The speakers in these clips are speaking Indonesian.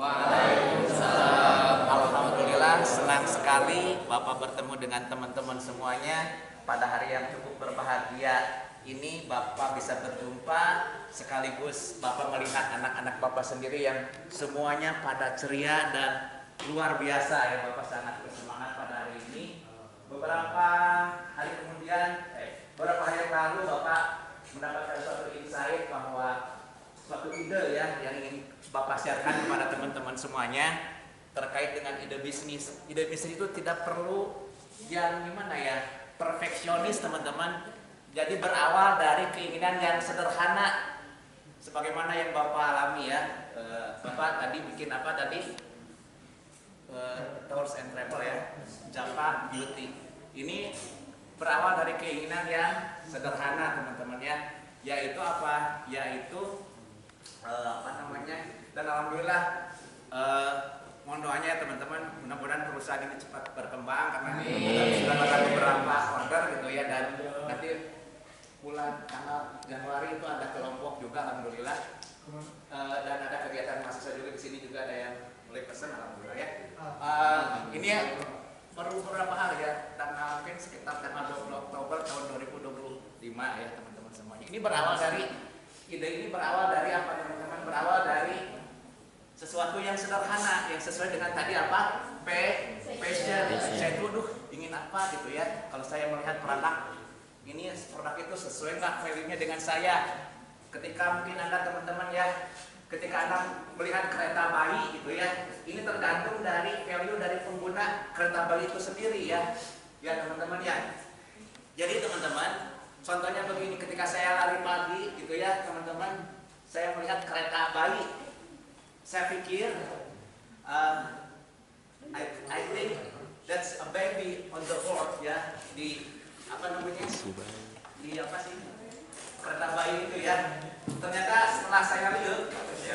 Waalaikumsalam. Alhamdulillah, senang sekali Bapak bertemu dengan teman-teman semuanya pada hari yang cukup berbahagia ini. Bapak bisa berjumpa sekaligus Bapak melihat anak-anak Bapak sendiri yang semuanya pada ceria dan luar biasa ya. Bapak sangat bersemangat pada hari ini. Beberapa hari yang lalu Bapak mendapatkan suatu insight bahwa suatu ide ya yang ingin Bapak sharekan kepada teman-teman semuanya terkait dengan ide bisnis. Ide bisnis itu tidak perlu yang gimana ya, perfeksionis teman-teman. Jadi berawal dari keinginan yang sederhana sebagaimana yang Bapak alami ya. Bapak tadi bikin apa tadi? Tours and Travel ya, Java Beauty. Ini berawal dari keinginan yang sederhana teman-teman ya. Yaitu apa? Yaitu dan alhamdulillah mohon doanya ya teman-teman, mudah-mudahan perusahaan ini cepat berkembang karena sudah dapat beberapa order gitu ya, dan nanti bulan tanggal Januari itu ada kelompok juga alhamdulillah, dan ada kegiatan mahasiswa juga di sini, juga ada yang mulai pesan alhamdulillah ya. Ini ya baru beberapa hari ya, tanggal mungkin sekitar tanggal 20 Oktober tahun 2025 ya teman-teman semuanya. Ini berawal dari ide ini berawal dari apa teman-teman? Berawal dari sesuatu yang sederhana yang sesuai dengan tadi apa? Passion. Saya itu ingin apa gitu ya. Kalau saya melihat produk ini, produk itu sesuai nggak value-nya dengan saya. Ketika mungkin Anda teman-teman ya, ketika Anda melihat kereta bayi gitu ya, ini tergantung dari value dari pengguna kereta bayi itu sendiri ya. Ya teman-teman ya. Jadi teman-teman, contohnya begini, ketika saya lari pagi gitu ya teman-teman, saya melihat kereta bayi, saya pikir I think that's a baby on the board ya, di apa namanya, di apa sih kereta bayi itu ya. Ternyata setelah saya lihat saya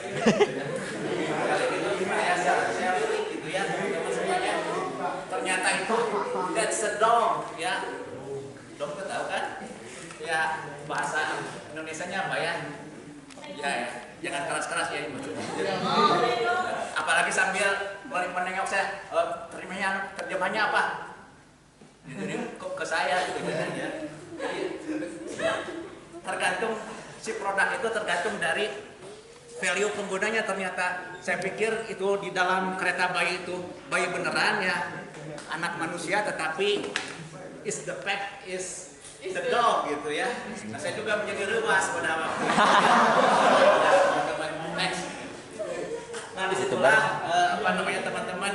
lihat gitu ya teman-teman semuanya, ternyata itu that's a dog ya. Dog itu tahu kan? Ya, bahasa Indonesianya apa ya? Ya, jangan keras-keras ya ibu. Apalagi sambil menengok saya, terjemahnya apa? Jadi ke saya gitu kan ya. Jadi tergantung si produk itu tergantung dari value penggunanya. Ternyata saya pikir itu di dalam kereta bayi itu bayi beneran ya, anak manusia, tetapi is the fact is the dog gitu ya. Nah, saya juga menjadi ruas pada waktu itu. Next. Nah disitulah apa namanya teman-teman,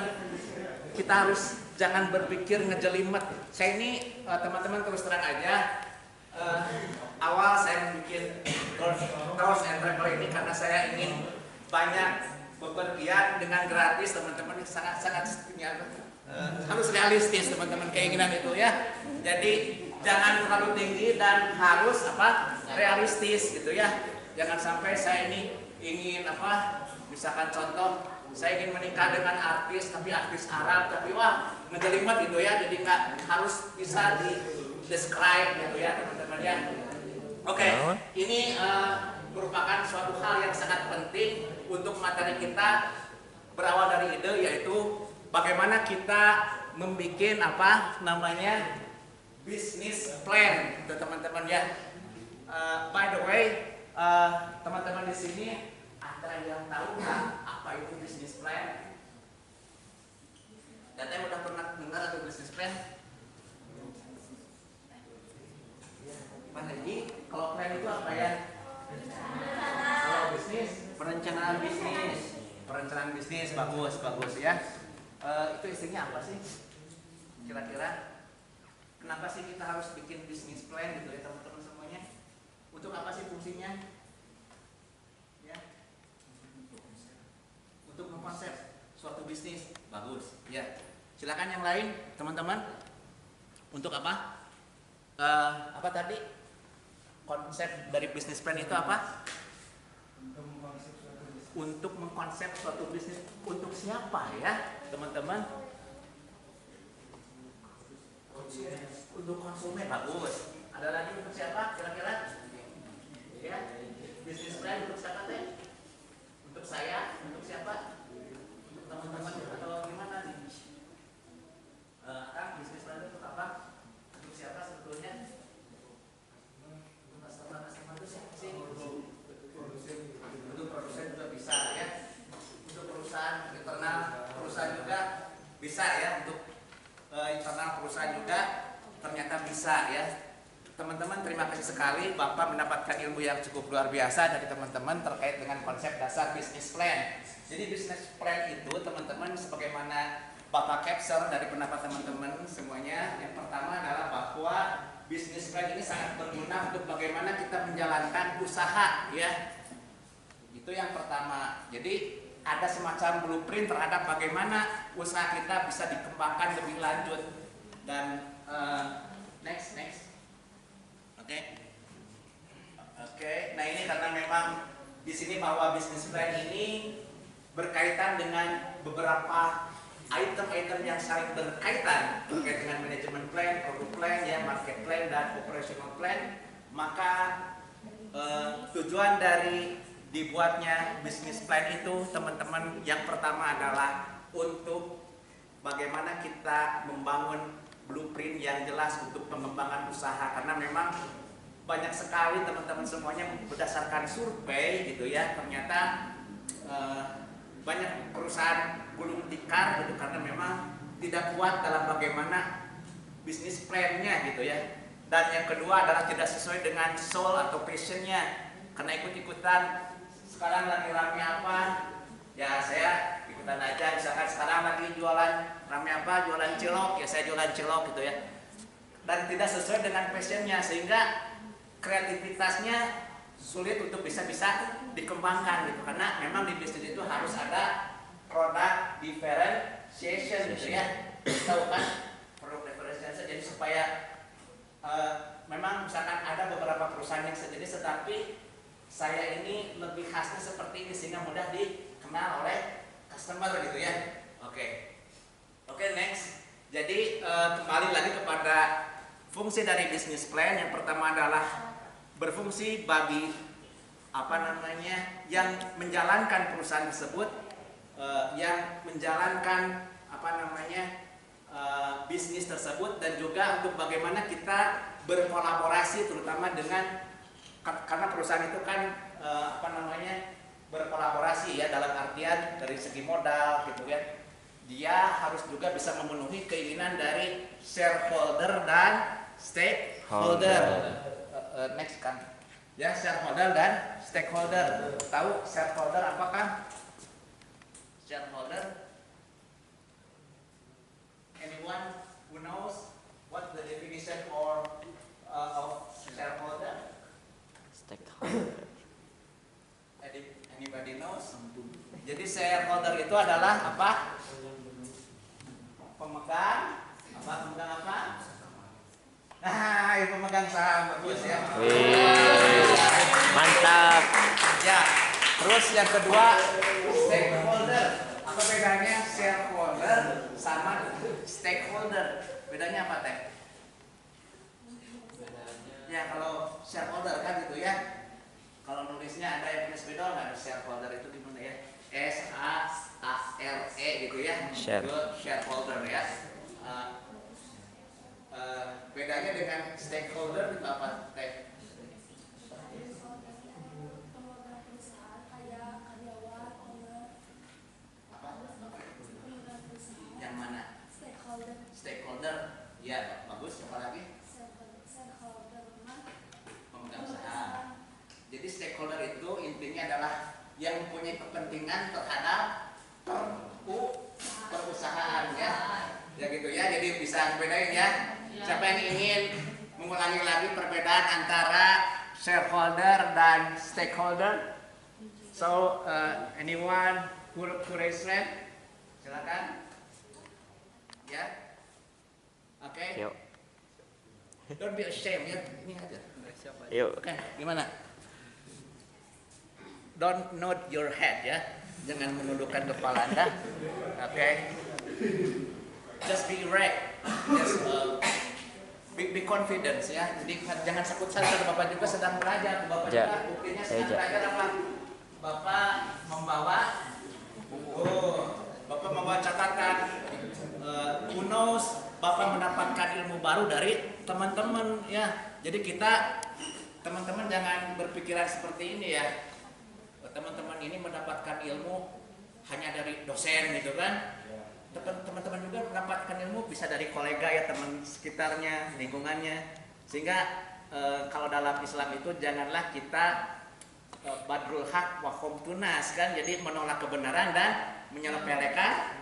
kita harus jangan berpikir ngejelimet. Saya ini teman-teman terus terang aja, awal saya bikin Tours and Travel ini karena saya ingin banyak bepergian dengan gratis teman-teman. Sangat harus realistis teman-teman keinginan itu ya. Jadi jangan terlalu tinggi dan harus apa, realistis gitu ya. Jangan sampai saya ini ingin apa, misalkan contoh saya ingin menikah dengan artis tapi artis Arab, tapi wah ngejelimet gitu ya. Jadi nggak harus bisa di describe gitu ya teman-teman ya. Oke, ini merupakan suatu hal yang sangat penting untuk materi kita. Berawal dari ide, yaitu bagaimana kita membuat apa namanya bisnis plan untuk teman-teman ya. By the way, teman-teman di sini ada yang tahu nggak apa itu bisnis plan? Dan saya udah pernah dengar ada bisnis plan? Pak Haji, kalau plan itu apa ya? Kalau bisnis, perencanaan bisnis, bagus ya. Itu isinya apa sih? Kira-kira? Kenapa sih kita harus bikin bisnis plan gitu ya teman-teman semuanya? Untuk apa sih fungsinya? Ya. Untuk mengkonsep suatu bisnis, bagus. Ya. Silakan yang lain, teman-teman. Untuk apa? Apa tadi? Konsep dari bisnis plan itu apa? Untuk mengkonsep suatu bisnis. Untuk siapa ya, teman-teman? Untuk konsumen, bagus. Ada lagi untuk siapa kira-kira? Ya, bisnis plan untuk siapa teh? Untuk saya, untuk siapa? teman-teman terima kasih sekali Bapak mendapatkan ilmu yang cukup luar biasa dari teman-teman terkait dengan konsep dasar bisnis plan. Jadi bisnis plan itu teman-teman sebagaimana Bapak capture dari pendapat teman-teman semuanya, yang pertama adalah bahwa bisnis plan ini sangat berguna untuk bagaimana kita menjalankan usaha ya. Itu yang pertama. Jadi ada semacam blueprint terhadap bagaimana usaha kita bisa dikembangkan lebih lanjut. Dan next. Oke. Nah ini karena memang di sini bahwa bisnis plan ini berkaitan dengan beberapa item-item yang saling berkaitan terkait dengan manajemen plan, product plan, ya, market plan dan operational plan. Maka tujuan dari dibuatnya bisnis plan itu teman-teman yang pertama adalah untuk bagaimana kita membangun blueprint yang jelas untuk pengembangan usaha, karena memang banyak sekali teman-teman semuanya berdasarkan survei gitu ya, ternyata banyak perusahaan gulung tikar gitu karena memang tidak kuat dalam bagaimana bisnis plan-nya gitu ya. Dan yang kedua adalah tidak sesuai dengan soul atau passion-nya, karena ikut-ikutan sekarang lagi rame apa ya saya ikutan aja, misalkan sekarang lagi jualan rame apa, jualan cilok ya saya jualan cilok gitu ya, dan tidak sesuai dengan passion-nya sehingga kreativitasnya sulit untuk bisa dikembangkan gitu, karena memang di bisnis itu harus ada product differentiation gitu ya, tahu kan product differentiation. Jadi supaya memang misalkan ada beberapa perusahaan yang sejenis tetapi saya ini lebih khasnya seperti ini sehingga mudah dikenal oleh customer gitu ya. Oke, next. Jadi kembali lagi kepada fungsi dari bisnis plan. Yang pertama adalah berfungsi bagi yang menjalankan perusahaan tersebut, yang menjalankan bisnis tersebut, dan juga untuk bagaimana kita berkolaborasi terutama dengan, karena perusahaan itu kan berkolaborasi ya, dalam artian dari segi modal gitu kan, dia harus juga bisa memenuhi keinginan dari shareholder dan stakeholder. Next kan ya, shareholder dan stakeholder. Tahu shareholder apakah? Shareholder, anyone who knows what the definition of shareholder? Stakeholder. Anybody knows? Jadi shareholder itu adalah apa? Pemegang apa? Nah, pemegang saham, bagus ya. Mantap. Ya, terus yang kedua stakeholder. Apa bedanya shareholder sama stakeholder? Bedanya apa teh? Ya kalau shareholder kan gitu ya. Kalau nulisnya ada yang tulis beda nggak? Shareholder itu gimana ya? SHARE gitu ya. Shareholder ya. Bedanya dengan stakeholder itu apa teh? Yang mana? Stakeholder. Ya, bagus. Apa lagi? Pemegang saham. Jadi stakeholder itu intinya adalah yang mempunyai kepentingan terhadap perusahaan ya. Ya gitu ya. Jadi bisa bedain ya. Siapa yang ingin mengulangi lagi perbedaan antara shareholder dan stakeholder? So anyone who raise hand? Silakan. Ya. Oke. Yuk. Don't be ashamed ya. Ini aja. Yuk. Oke, gimana? Don't nod your head ya. Jangan menundukkan kepala Anda. Oke. Just be erect. Just be confident ya. Jadi jangan sakut-sakut. Bapak juga sedang belajar. Bapak juga buktinya sedang belajar apa? Bapak membawa buku. Bapak membawa catatan. Who knows? Bapak mendapatkan ilmu baru dari teman-teman ya. Jadi kita teman-teman jangan berpikiran seperti ini ya. Teman-teman ini mendapatkan ilmu hanya dari dosen gitu kan. Teman-teman juga mendapatkan ilmu bisa dari kolega ya, teman sekitarnya, lingkungannya. Sehingga kalau dalam Islam itu janganlah kita badrul haq wa khomtunas kan, jadi menolak kebenaran dan menyepelekan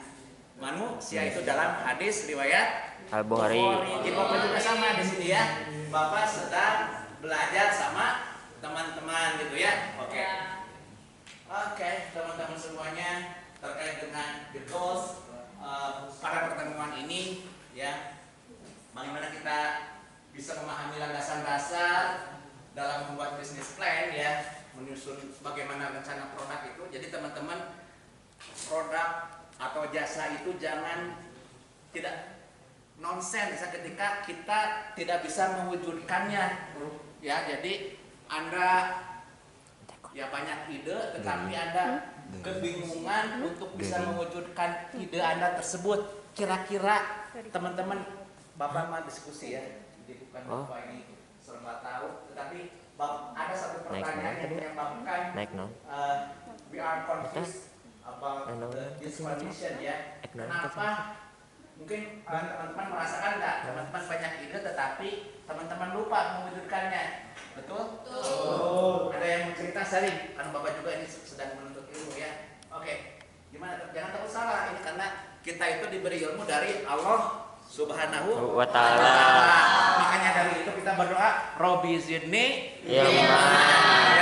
manusia. Itu dalam hadis riwayat Al-Bukhari. Jadi Bapak juga sama di sini ya. Bapak sedang belajar sama teman-teman gitu ya. Oke. Oke, teman-teman semuanya, terkait dengan the goals pada pertemuan ini ya, bagaimana kita bisa memahami landasan-dasar dalam membuat bisnis plan ya, menyusun bagaimana rencana produk itu. Jadi teman-teman, produk atau jasa itu jangan tidak nonsens ketika kita tidak bisa mewujudkannya ya. Jadi Anda ya banyak ide tetapi Anda kebingungan untuk bisa mewujudkan ide Anda tersebut. Kira-kira teman-teman, Bapak mah diskusi ya, jadi bukan Bapak ini serba tahu, tetapi ada satu pertanyaan yang menyebabkan we are confused about this condition ya. Kenapa? Mungkin teman-teman merasakan nggak? Teman-teman banyak ide tetapi teman-teman lupa mewujudkannya. Betul? Betul. Ada yang mau cerita sharing? Karena Bapak juga ini sedang menuntut ilmu ya. Oke. Gimana? Jangan takut salah. Ini karena kita itu diberi ilmu dari Allah Subhanahu wa Ta'ala. Makanya dari itu kita berdoa, Robbi zidni ilma.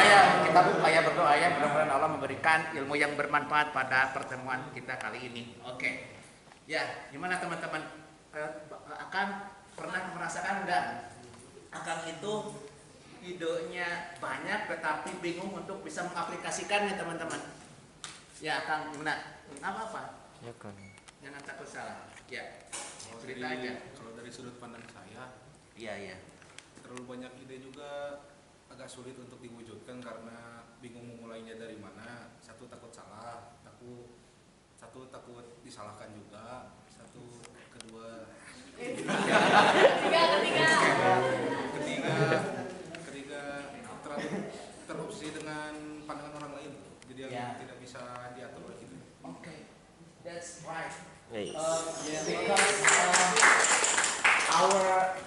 Ya, kita lupa ya berdoa ya. Mudah-mudahan Allah memberikan ilmu yang bermanfaat pada pertemuan kita kali ini. Oke. Ya, gimana teman-teman? Akan pernah merasakan enggak? Akan itu idenya banyak tetapi bingung untuk bisa mengaplikasikannya teman-teman. Ya, Kang, gimana? Apa-apa? Ya kan. Jangan takut salah. Ya. Cerita aja. Kalau dari sudut pandang saya, Iya. terlalu banyak ide juga agak sulit untuk diwujudkan karena bingung memulainya dari mana. Satu takut salah, satu takut disalahkan juga, kedua terlalu terobsesi dengan pandangan orang lain, jadi yang tidak bisa diatur gitu. Okay, that's right. Yes. Because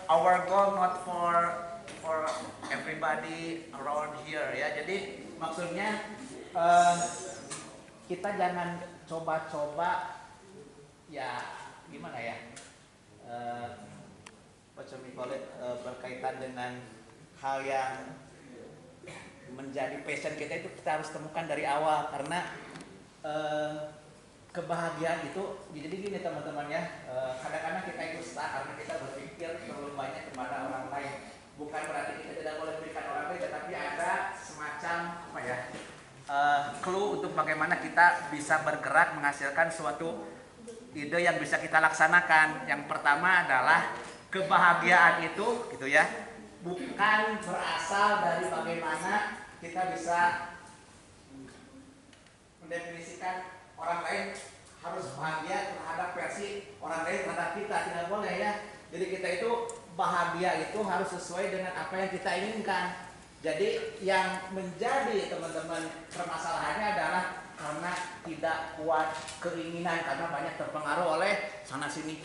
our goal not for everybody around here ya. Jadi maksudnya kita jangan coba-coba ya, gimana ya, berkaitan dengan hal yang menjadi passion kita itu kita harus temukan dari awal. Karena kebahagiaan itu, jadi gini teman-teman ya, kadang-kadang kita itu stuck karena kita berpikir terlalu banyak kepada orang lain. Bukan berarti kita tidak boleh berikan orang lain, tetapi ada semacam apa ya, clue untuk bagaimana kita bisa bergerak menghasilkan suatu ide yang bisa kita laksanakan. Yang pertama adalah kebahagiaan itu gitu ya, bukan berasal dari bagaimana kita bisa mendefinisikan orang lain harus bahagia terhadap versi orang lain terhadap kita. Tidak boleh ya. Jadi kita itu bahagia itu harus sesuai dengan apa yang kita inginkan. Jadi yang menjadi teman-teman permasalahannya adalah karena tidak kuat keinginan, karena banyak terpengaruh oleh sana sini.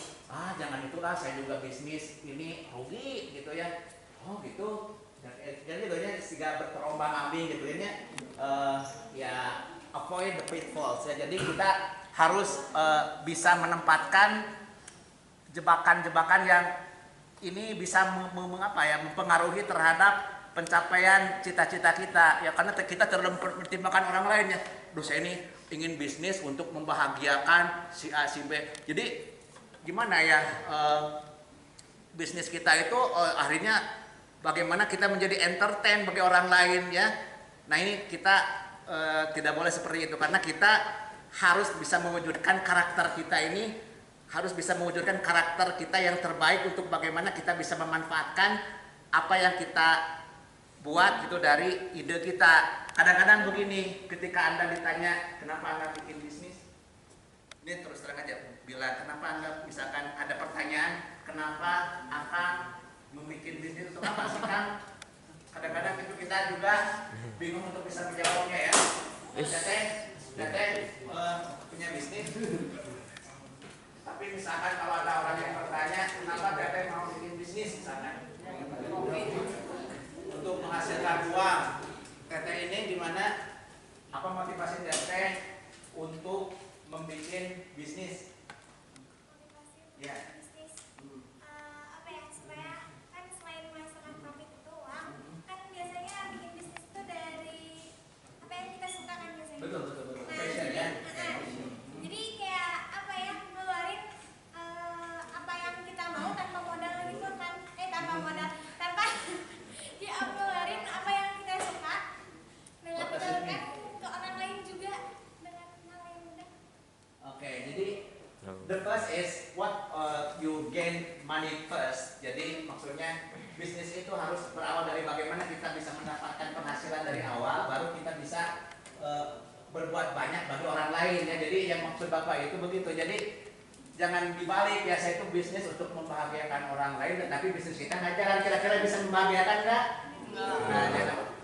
Jangan itulah, saya juga bisnis ini rugi gitu ya. Oh gitu. Jadi doanya sehingga berterombang-ambing gitu ya, avoid the pitfalls ya. Jadi kita harus bisa menempatkan jebakan-jebakan yang ini bisa mempengaruhi terhadap pencapaian cita-cita kita ya, karena kita terlalu mempertimbangkan orang lain ya. Saya ini ingin bisnis untuk membahagiakan si A si B. Jadi gimana ya, bisnis kita itu akhirnya bagaimana kita menjadi entertain bagi orang lain ya. Nah ini kita tidak boleh seperti itu, karena kita harus bisa mewujudkan karakter kita ini, harus bisa mewujudkan karakter kita yang terbaik untuk bagaimana kita bisa memanfaatkan apa yang kita buat itu dari ide kita. Kadang-kadang begini, ketika Anda ditanya kenapa Anda bikin bisnis, ini terus terang aja, bila kenapa Anda misalkan ada pertanyaan kenapa akan membuat bisnis untuk apa sih Kang? Kadang-kadang itu kita juga bingung untuk bisa menjawabnya ya. Teteh punya bisnis, tapi misalkan kalau ada orang yang bertanya kenapa Teteh mau bikin bisnis misalkan, untuk menghasilkan uang. Teteh ini gimana? Apa motivasi teteh untuk membuat bisnis? Ya. Bisnis apa ya, supaya kan selain menghasilkan profit itu uang, kan biasanya bikin bisnis itu dari apa yang kita suka kan biasanya. Betul. Nah, Passion ya. jadi kayak apa ya, ngeluarin apa yang kita mau tanpa modal gitu kan, tanpa modal, tanpa ya ngeluarin apa yang kita suka dengan menyalurkan ke orang lain juga dengan hal yang mudah. Oke, jadi the first is what you gain money first. Jadi maksudnya bisnis itu harus berawal dari bagaimana kita bisa mendapatkan penghasilan dari awal, baru kita bisa berbuat banyak bagi orang lain ya. Jadi yang maksud Bapak itu begitu. Jadi jangan dibalik ya, saya itu bisnis untuk membahagiakan orang lain, tetapi bisnis kita nggak jalan. Kira-kira bisa membahagiakan nggak? Nah,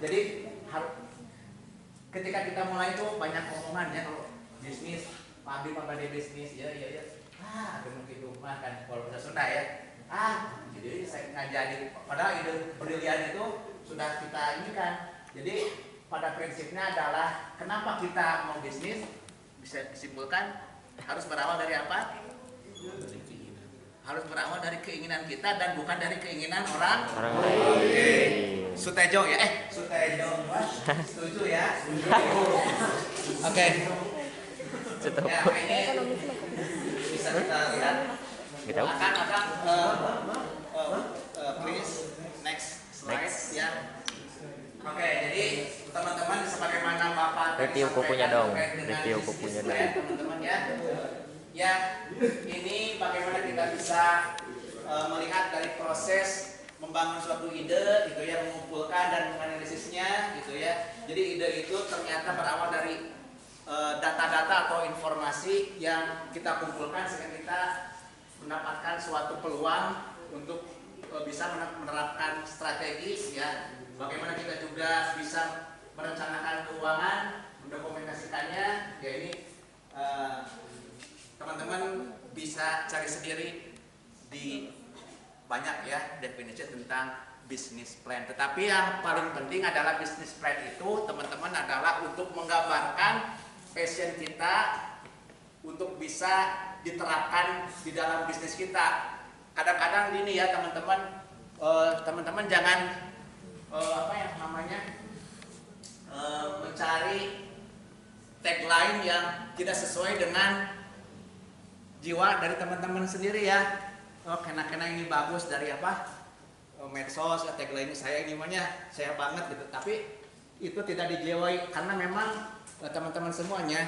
jadi ketika kita mulai itu banyak omongan ya, kalau bisnis pabrik apa dia bisnis ya ada mungkin rumah kan kalau bahasa Sunda ya jadi saya ngajari, padahal ide brilian itu sudah kita ini kan. Jadi pada prinsipnya adalah kenapa kita mau bisnis, bisa disimpulkan harus berawal dari apa? Harus berawal dari keinginan kita dan bukan dari keinginan orang lain. Sutejo ya, Sutejo, setuju ya? Oke. Ya, ini bisa kita lihat. Akan please next slide ya. Oke, jadi teman-teman sebagaimana Bapak Review kukunya dong. Review kukunya dong. Teman-teman ya. Ya, ini bagaimana kita bisa melihat dari proses membangun suatu ide gitu ya, mengumpulkan dan menganalisisnya gitu ya. Jadi ide itu ternyata berawal dari data-data atau informasi yang kita kumpulkan sehingga kita mendapatkan suatu peluang untuk bisa menerapkan strategi ya. Bagaimana kita juga bisa merencanakan keuangan, mendokumentasikannya. Ya ini teman-teman bisa cari sendiri di banyak ya definisi tentang business plan. Tetapi yang paling penting adalah business plan itu teman-teman adalah untuk menggambarkan passion kita untuk bisa diterapkan di dalam bisnis kita. Kadang-kadang gini ya teman-teman, teman-teman jangan mencari tagline yang tidak sesuai dengan jiwa dari teman-teman sendiri ya. Kena-kena ini bagus dari medsos, tagline saya ini saya banget gitu. Tapi itu tidak dijiwai karena memang teman-teman semuanya,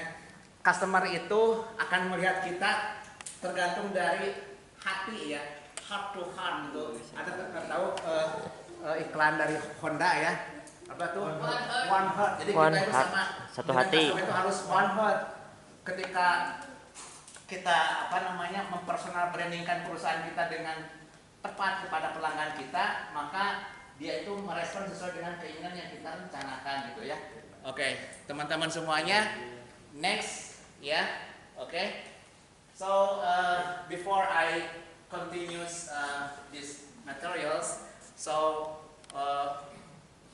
customer itu akan melihat kita tergantung dari hati ya, heart to heart gitu. Ada tahu iklan dari Honda ya, apa tuh? One heart. Jadi One kita itu heart. sama Satu hati. itu harus one heart. Ketika kita mempersonal brandingkan perusahaan kita dengan tepat kepada pelanggan kita, maka dia itu merespon sesuai dengan keinginan yang kita rencanakan gitu ya. Oke, teman-teman semuanya, next ya. Oke. So before I continue these materials, so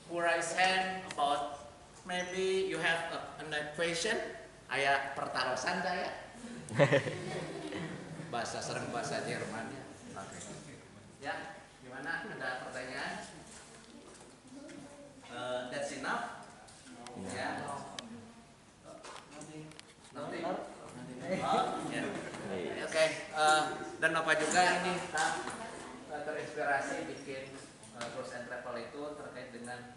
who raise hand about maybe you have a question? Aya pertarosan saya. Bahasa Jerman ya. Oke. Ya, gimana? Ada pertanyaan? That's enough. Ya. Nothing. Ya. Oke. Dan Bapak juga ini terinspirasi bikin Tours and Travel itu terkait dengan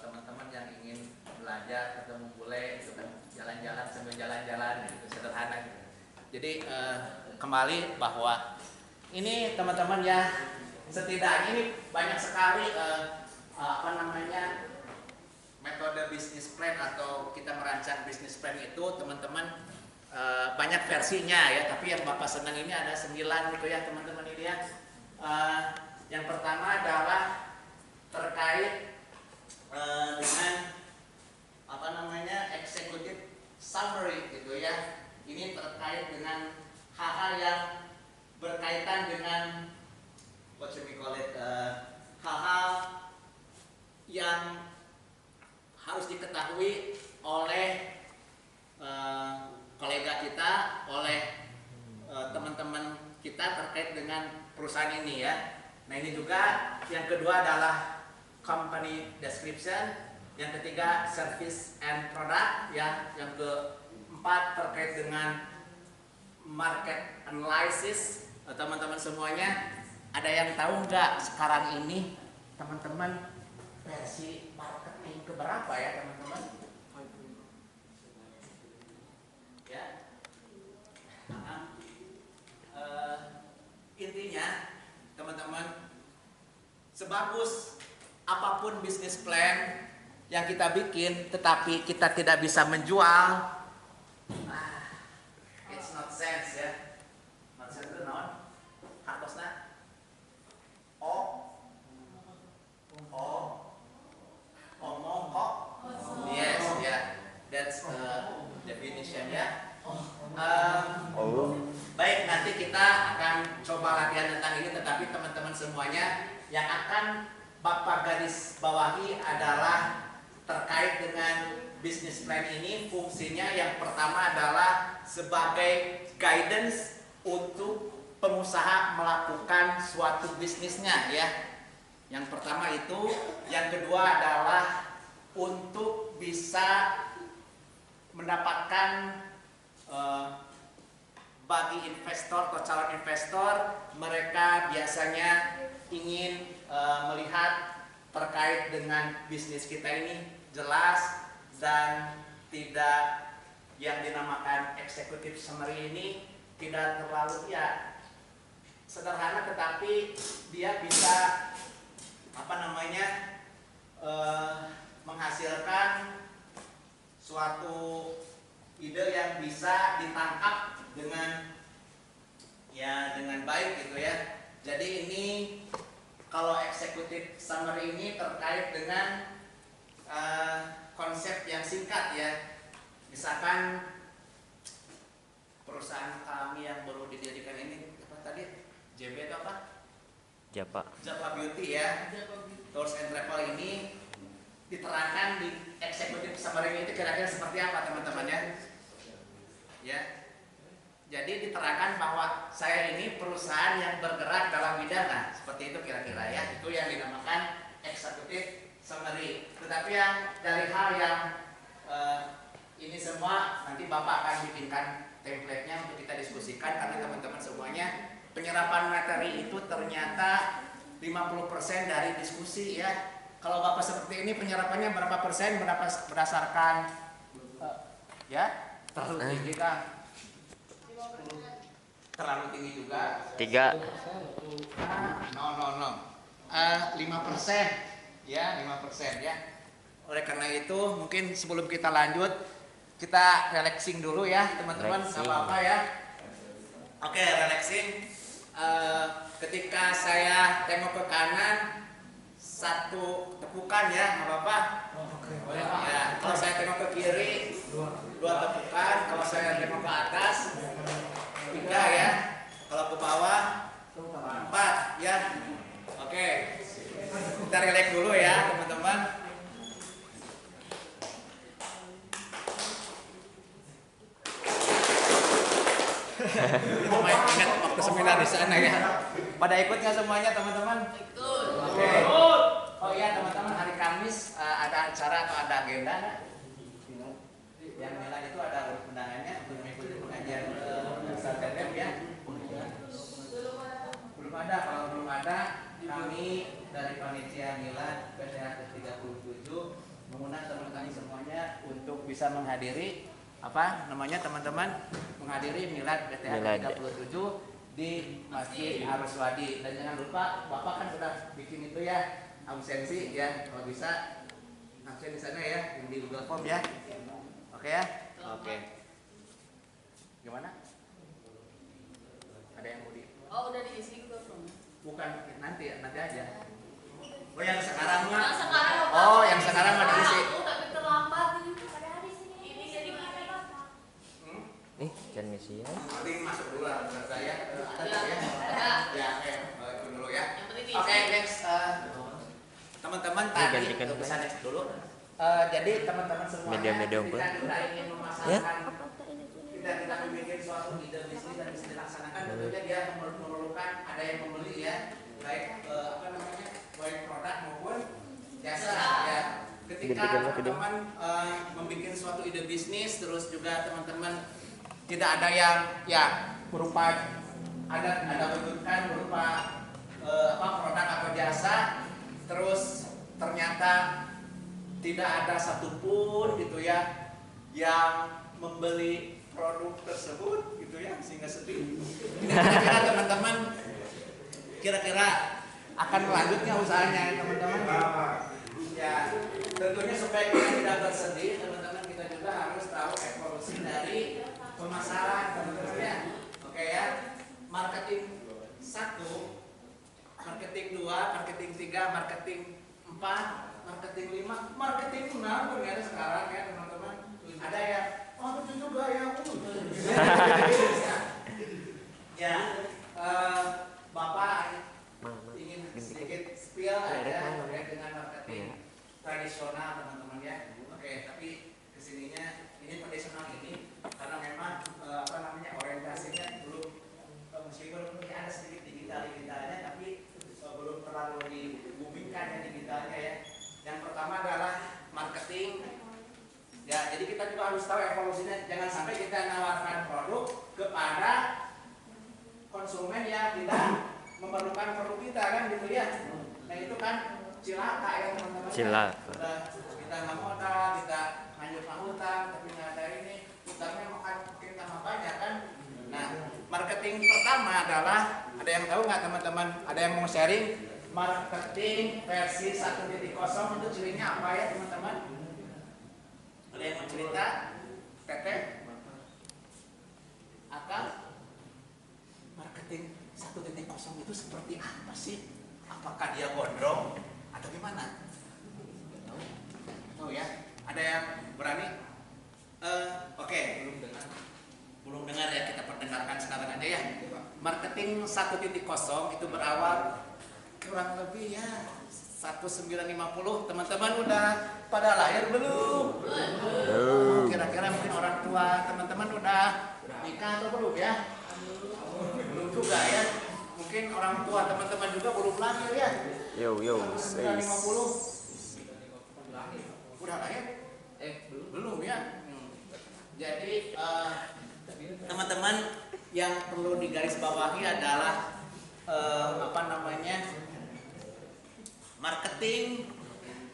teman-teman yang ingin belajar ketemu bule itu kan jalan-jalan sambil jalan-jalan gitu, sederhana gitu. Jadi kembali bahwa ini teman-teman ya, setidaknya ini banyak sekali metode bisnis plan atau kita merancang bisnis plan itu teman-teman banyak versinya ya, tapi yang Bapak senang ini ada 9 gitu ya teman-teman ini ya. Yang pertama adalah terkait dengan executive summary gitu ya. Ini terkait dengan hal-hal yang berkaitan dengan hal-hal yang harus diketahui oleh kolega kita, oleh teman-teman kita terkait dengan perusahaan ini ya. Nah ini juga yang kedua adalah company description, yang ketiga service and product ya, yang keempat terkait dengan market analysis. Teman-teman semuanya ada yang tahu nggak sekarang ini teman-teman versi marketing keberapa ya teman-teman? Ya. Intinya teman-teman, sebagus apapun bisnis plan yang kita bikin tetapi kita tidak bisa menjual, it's not sense ya. Not sense itu non hartosna omong kok. Yes ya, that's definition ya. Baik, nanti kita akan coba latihan tentang ini, tetapi teman-teman semuanya yang akan Bapak garis bawahi adalah terkait dengan bisnis plan ini. Fungsinya yang pertama adalah sebagai guidance untuk pengusaha melakukan suatu bisnisnya ya. Yang pertama itu, yang kedua adalah untuk bisa mendapatkan bagi investor atau calon investor, mereka biasanya ingin melihat terkait dengan bisnis kita ini jelas dan tidak yang dinamakan executive summary ini tidak terlalu ya sederhana, tetapi dia bisa menghasilkan suatu ide yang bisa ditangkap dengan baik gitu ya. Jadi ini kalau executive summary ini terkait dengan konsep yang singkat ya. Misalkan perusahaan kami yang baru didirikan ini apa tadi? JB itu apa? Japa Beauty ya. Tours and Travel ini diterangkan di executive summary itu kira-kira seperti apa teman-teman ya? Ya. Jadi diterangkan bahwa saya ini perusahaan yang bergerak dalam bidang, nah seperti itu kira-kira ya. Itu yang dinamakan executive summary. Tetapi yang dari hal yang ini semua nanti Bapak akan bikinkan template-nya untuk kita diskusikan, karena teman-teman semuanya penyerapan materi itu ternyata 50% dari diskusi ya. Kalau Bapak seperti ini penyerapannya berapa persen berdasarkan ya? Terlalu tinggi kan? Terlalu tinggi juga. 3. No. 5% ya, 5% ya. Oleh karena itu mungkin sebelum kita lanjut kita relaxing dulu ya teman-teman, nggak apa-apa ya. Oke, relaxing. Ketika saya tengok ke kanan, 1 tepukan ya, nggak apa-apa. Ya, kalau saya tengok ke kiri, 2 tepukan. Kalau saya tengok ke atas, 3 ya. Kalau ke bawah, 4 ya. Oke, kita relax dulu ya teman-teman. Ingat waktu seminar di sana ya. Pada ikutnya semuanya teman-teman? Ikut. Oke. Oh iya teman-teman, hari Kamis ada acara atau ada agenda nggak? Yang Mela itu ada undangannya untuk mengikuti pengajian Sarjana ya? Belum ada. Kalau belum ada, kami dari panitia Milad PTH ke-37 mengundang teman-teman semuanya untuk bisa menghadiri teman-teman menghadiri Milad PTH ke-37 di Masjid Aruswadi. Dan jangan lupa Bapak kan sudah bikin itu ya, absensi ya, kalau bisa absen di sana ya, yang di Google Form ya. Oke ya? Oke. Gimana? Ada yang mau di? Oh, udah diisi Google Form. Bukan nanti aja. Oh yang sekarang mah? Yang sekarang Oh yang sekarang mah diisi. Tapi terlambat ini. Padahal di sini Ini jadi gini. Jangan misi ya. Nanti masuk dulu lah menurut saya. Ada Ya, ya? ada. Ya, oke. Itu dulu ya. Yang penting diisi. Oke, next. teman-teman Ini tadi gantikan ke lagi. sana dulu. Jadi teman-teman semuanya Medium-medium, kita Pak. sudah ingin memasarkan kita membuat suatu ide bisnis dan bisa dilaksanakan, tentunya dia memerlukan ada yang membeli ya, baik apa namanya, baik produk maupun jasa ya. Ketika Gantikan lagi dong. teman-teman membuat suatu ide bisnis, terus juga teman-teman tidak ada yang ya berupa ada bentukan berupa apa produk atau jasa, terus ternyata tidak ada satupun gitu ya yang membeli produk tersebut gitu ya, sehingga sedih. Kira-kira teman-teman kira-kira akan melanjutnya usahanya ya, teman-teman. Ya tentunya supaya kita tidak bersedih teman-teman, kita juga harus tahu evolusi dari pemasaran teman-teman ya. Oke ya, marketing 1, marketing 2, marketing 3, marketing 4, marketing 5, marketing 6 pun ada sekarang ya teman-teman. Ada yang oh itu juga ya. Ya, Bapak ingin sedikit spill aja terkait dengan marketing tradisional teman-teman ya. Oke, tapi kesininya ini tradisional ini karena memang apa namanya orientasinya belum meskipun ada sedikit digitalnya tapi belum terlalu dibumingkan ya digitalnya ya. Yang pertama adalah marketing. Ya, jadi kita juga harus tahu evolusinya. Jangan sampai kita menawarkan produk kepada konsumen yang tidak memerlukan produk kita kan gitu ya. Nah itu kan cilaka ya teman-teman. Cilaka. Kita nggak modal, kita lanjut hutang, tapi nggak ada ini, hutangnya makin tambah banyak kan. Nah, marketing pertama adalah ada yang tahu nggak teman-teman? Ada yang mau sharing? Marketing versi 1.0 itu cirinya apa ya teman-teman? Ada yang mau cerita? Teteh? Akal? Marketing 1.0 itu seperti apa sih? Apakah dia gondrong atau gimana? Tahu ya? Ada yang berani? Oke, belum dengar ya, kita perdengarkan sekarang aja ya. Marketing 1.0 itu berawal kurang lebih ya 1950. Teman-teman udah pada lahir belum? Kira-kira mungkin orang tua teman-teman udah nikah atau belum ya? Belum juga ya. Mungkin orang tua teman-teman juga belum lahir ya. Yo 1950 udah lahir? Belum ya. Jadi teman-teman yang perlu digarisbawahi adalah apa namanya, marketing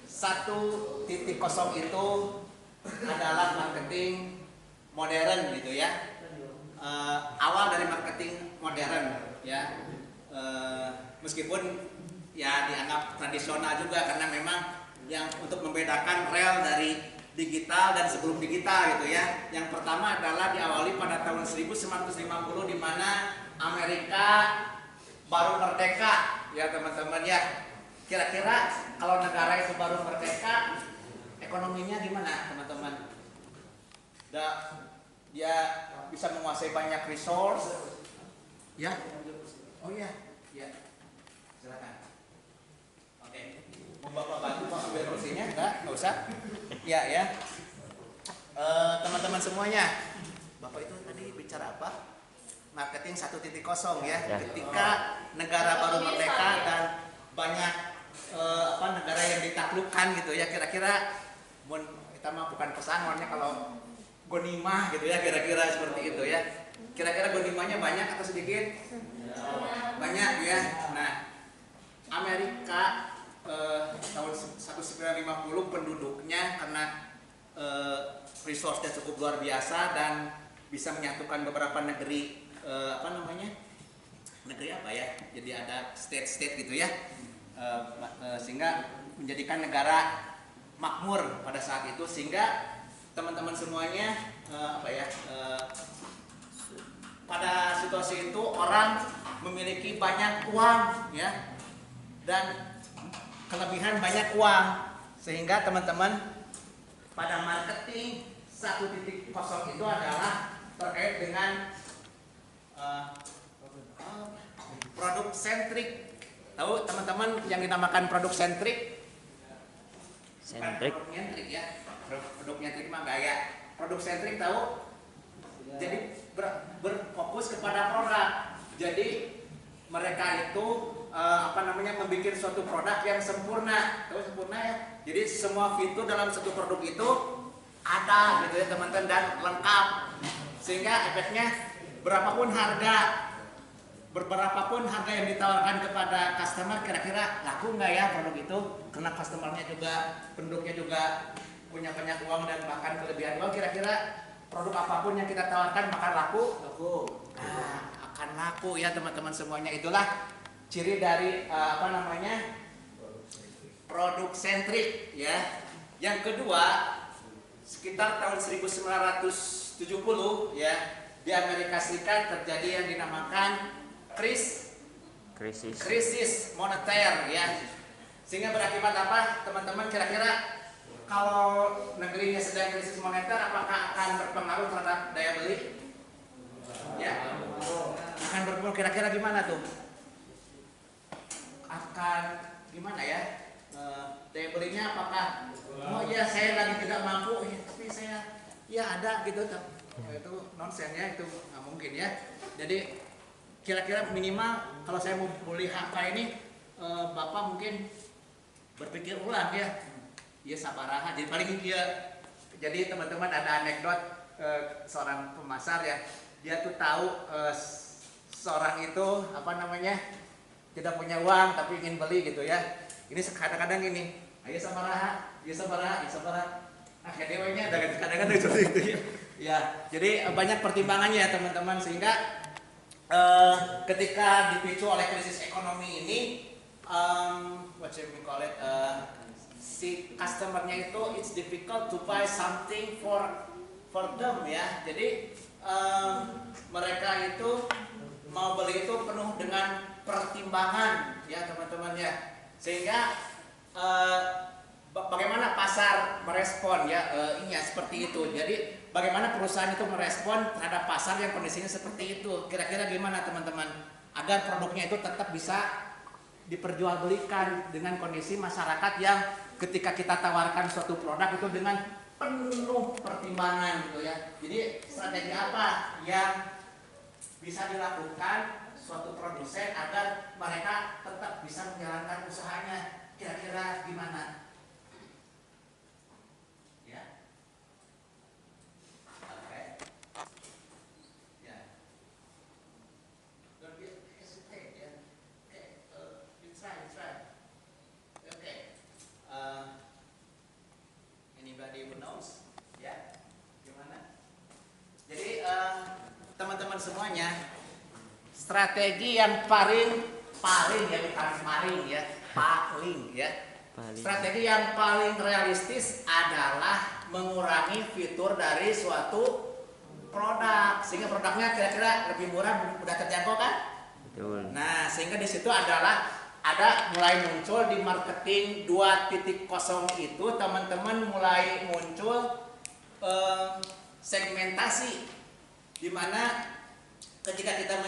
1.0 itu adalah marketing modern gitu ya. Awal dari marketing modern ya, meskipun ya dianggap tradisional juga karena memang yang untuk membedakan real dari digital dan sebelum digital gitu ya. Yang pertama adalah diawali pada tahun 1950 di mana Amerika baru merdeka ya teman-teman ya. Kira-kira kalau negara itu baru merdeka, ekonominya gimana teman-teman? Dia bisa menguasai banyak resource, ya? Oh iya, ya. Silakan. Oke. Mau bapak bantu mau ambil kursinya? Enggak usah. Ya. Teman-teman semuanya, bapak itu tadi bicara apa? Marketing 1.0 ya. Ketika negara baru merdeka dan banyak negara yang ditaklukkan gitu ya, kira-kira kita mah bukan pesangonnya kalau gonimah gitu ya, kira-kira seperti itu ya. Kira-kira gonimahnya banyak atau sedikit? Banyak ya. Nah, Amerika tahun 1950 penduduknya karena resource-nya cukup luar biasa dan bisa menyatukan beberapa negeri negeri apa ya? Jadi ada state-state gitu ya. Sehingga menjadikan negara makmur pada saat itu, sehingga teman-teman semuanya pada situasi itu orang memiliki banyak uang ya, dan kelebihan banyak uang, sehingga teman-teman pada marketing 1.0 itu adalah terkait dengan produk sentrik. Tahu teman-teman yang dinamakan produk sentrik? Sentrik. Produk nyentrik ya. Produk nyentrik mah gaya. Produk sentrik tahu? Jadi berfokus kepada produk. Jadi mereka itu membuat suatu produk yang sempurna. Tahu sempurna ya? Jadi semua fitur dalam satu produk itu ada gitu ya teman-teman dan lengkap. Sehingga efeknya berapapun harga yang ditawarkan kepada customer, kira-kira laku nggak ya produk itu? Karena customernya juga, penduduknya juga punya banyak uang dan bahkan kelebihan uang, kira-kira produk apapun yang kita tawarkan bakal laku? Nah, akan laku ya teman-teman semuanya. Itulah ciri dari produk sentrik ya. Yang kedua, sekitar tahun 1970 ya, di Amerika Serikat terjadi yang dinamakan krisis moneter ya. Sehingga berakibat apa teman-teman, kira-kira kalau negerinya sedang krisis moneter, apakah akan berpengaruh terhadap daya beli? Ya, akan berpengaruh. Kira-kira gimana tuh? Akan gimana ya? Daya belinya apakah? Oh iya, saya lagi tidak mampu, ya, tapi saya ya ada gitu. Itu nonsen ya, itu nggak mungkin ya. Jadi kira-kira minimal kalau saya mau beli angka ini, Bapak mungkin berpikir ulang ya. Iya sabaraha. Jadi paling dia. Jadi teman-teman ada anekdot seorang pemasar ya. Dia tuh tahu seorang itu tidak punya uang tapi ingin beli gitu ya. Ini kadang-kadang gini. Ayo sabaraha, iya sabaraha, iya sabaraha. Kedewanya ada kadang-kadang seperti itu ya. Ya, jadi banyak pertimbangannya ya teman-teman, sehingga ketika dipicu oleh krisis ekonomi ini, si customernya itu it's difficult to buy something for them ya. Jadi mereka itu mau beli itu penuh dengan pertimbangan ya teman-teman ya. Sehingga bagaimana pasar merespon ya seperti itu. Jadi bagaimana perusahaan itu merespon terhadap pasar yang kondisinya seperti itu. Kira-kira gimana teman-teman agar produknya itu tetap bisa diperjualbelikan dengan kondisi masyarakat yang ketika kita tawarkan suatu produk itu dengan penuh pertimbangan gitu ya. Jadi strategi apa yang bisa dilakukan suatu produsen agar mereka tetap bisa menjalankan usahanya? Kira-kira gimana? Ya. Oke. Ya. Don't hesitate ya. You try. Okay. Anybody who knows? Ya. Gimana? Jadi teman-teman semuanya, strategi yang paling ya, bukan paling ya. Strategi yang paling realistis adalah mengurangi fitur dari suatu produk sehingga produknya kira-kira lebih murah, mudah terjangkau kan? Betul. Nah, sehingga di situ adalah ada mulai muncul di marketing 2.0 itu teman-teman mulai muncul segmentasi di mana ketika kita